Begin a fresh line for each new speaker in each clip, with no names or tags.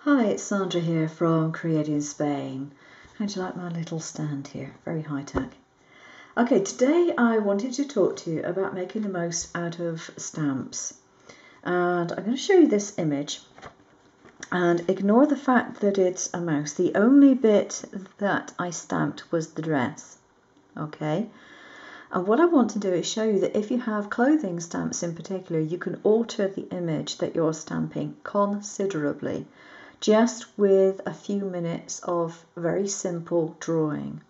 Hi, it's Sandra here from Create in Spain. How'd you like my little stand here? Very high tech. Okay, today I wanted to talk to you about making the most out of stamps. And I'm going to show you this image. And ignore the fact that it's a mouse. The only bit that I stamped was the dress. Okay? And what I want to do is show you that if you have clothing stamps in particular, you can alter the image that you're stamping considerably, just with a few minutes of very simple drawing.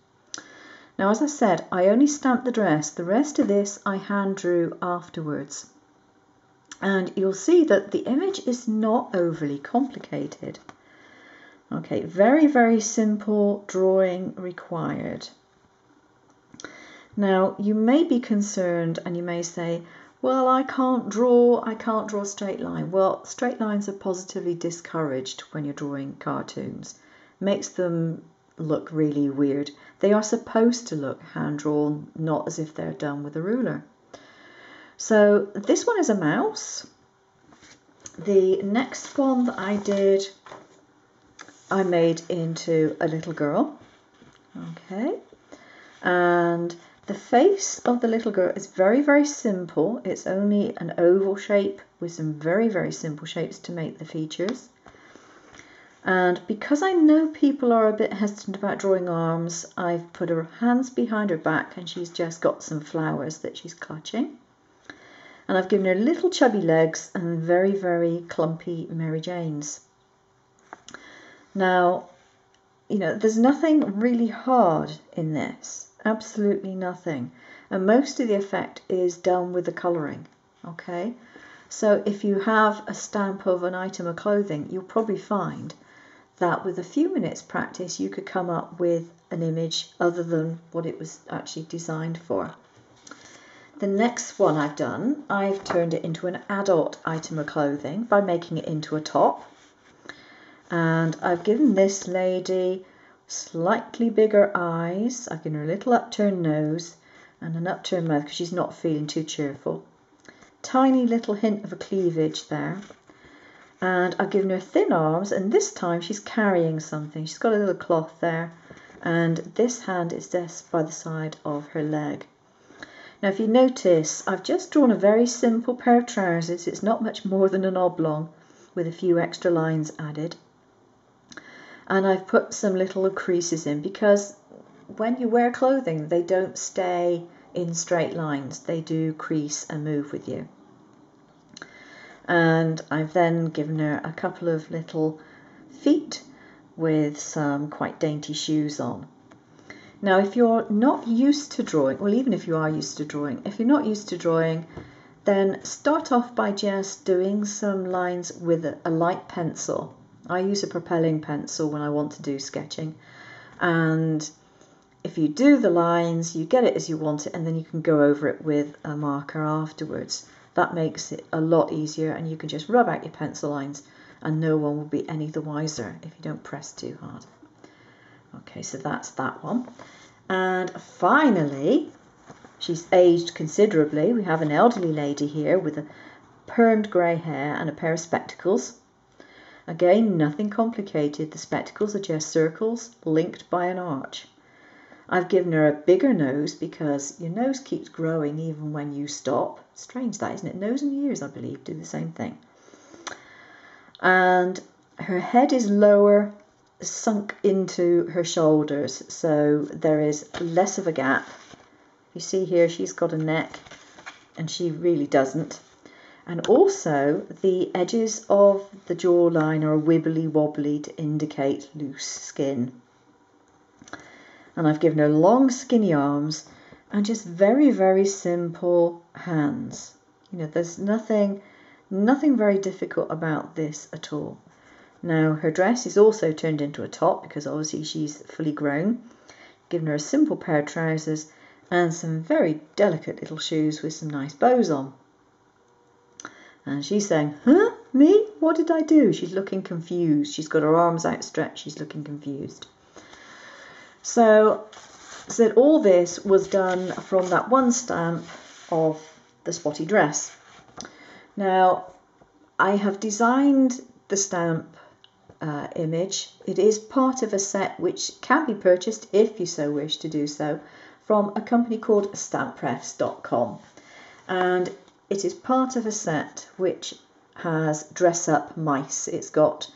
Now, as I said, I only stamped the dress. The rest of this I hand drew afterwards. And you'll see that the image is not overly complicated. Okay, very, very simple drawing required. Now, you may be concerned and you may say, well, I can't draw a straight line. Well, straight lines are positively discouraged when you're drawing cartoons. Makes them look really weird. They are supposed to look hand-drawn, not as if they're done with a ruler. So this one is a mouse. The next one that I did, I made into a little girl. Okay. And the face of the little girl is very, very simple. It's only an oval shape with some very, very simple shapes to make the features. And because I know people are a bit hesitant about drawing arms, I've put her hands behind her back and she's just got some flowers that she's clutching. And I've given her little chubby legs and very, very clumpy Mary Janes. Now, you know, there's nothing really hard in this. Absolutely nothing. And most of the effect is done with the colouring. Okay? So if you have a stamp of an item of clothing, you'll probably find that with a few minutes practice you could come up with an image other than what it was actually designed for. The next one I've done, I've turned it into an adult item of clothing by making it into a top. And I've given this lady slightly bigger eyes. I've given her a little upturned nose and an upturned mouth because she's not feeling too cheerful. Tiny little hint of a cleavage there. And I've given her thin arms, and this time she's carrying something. She's got a little cloth there, and this hand is just by the side of her leg. Now, if you notice, I've just drawn a very simple pair of trousers. It's not much more than an oblong with a few extra lines added. And I've put some little creases in because when you wear clothing, they don't stay in straight lines. They do crease and move with you. And I've then given her a couple of little feet with some quite dainty shoes on. Now, if you're not used to drawing, well, even if you are used to drawing, if you're not used to drawing, then start off by just doing some lines with a light pencil. I use a propelling pencil when I want to do sketching, and if you do the lines, you get it as you want it, and then you can go over it with a marker afterwards. That makes it a lot easier, and you can just rub out your pencil lines and no one will be any the wiser if you don't press too hard. Okay, so that's that one. And finally, she's aged considerably. We have an elderly lady here with a permed grey hair and a pair of spectacles. Again, nothing complicated. The spectacles are just circles linked by an arch. I've given her a bigger nose because your nose keeps growing even when you stop. Strange that, isn't it? Nose and ears, I believe, do the same thing. And her head is lower, sunk into her shoulders, so there is less of a gap. You see here, she's got a neck, and she really doesn't. And also, the edges of the jawline are wibbly wobbly to indicate loose skin. And I've given her long skinny arms and just very, very simple hands. You know, there's nothing very difficult about this at all. Now, her dress is also turned into a top because obviously she's fully grown. Given her a simple pair of trousers and some very delicate little shoes with some nice bows on. And she's saying, huh? Me? What did I do? She's looking confused. She's got her arms outstretched. She's looking confused. So all this was done from that one stamp of the spotty dress. Now, I have designed the stamp image. It is part of a set which can be purchased, if you so wish to do so, from a company called stamppress.com. And it is part of a set which has dress up mice. It's got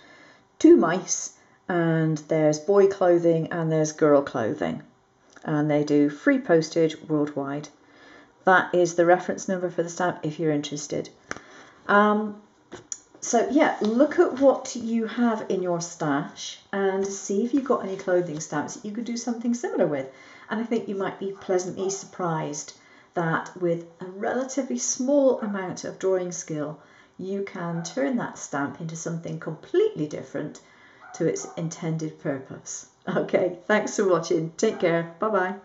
2 mice, and there's boy clothing and there's girl clothing. And they do free postage worldwide. That is the reference number for the stamp if you're interested. So yeah, look at what you have in your stash and see if you've got any clothing stamps that you could do something similar with. And I think you might be pleasantly surprised that with a relatively small amount of drawing skill, you can turn that stamp into something completely different to its intended purpose. Okay, thanks for watching. Take care. Bye-bye.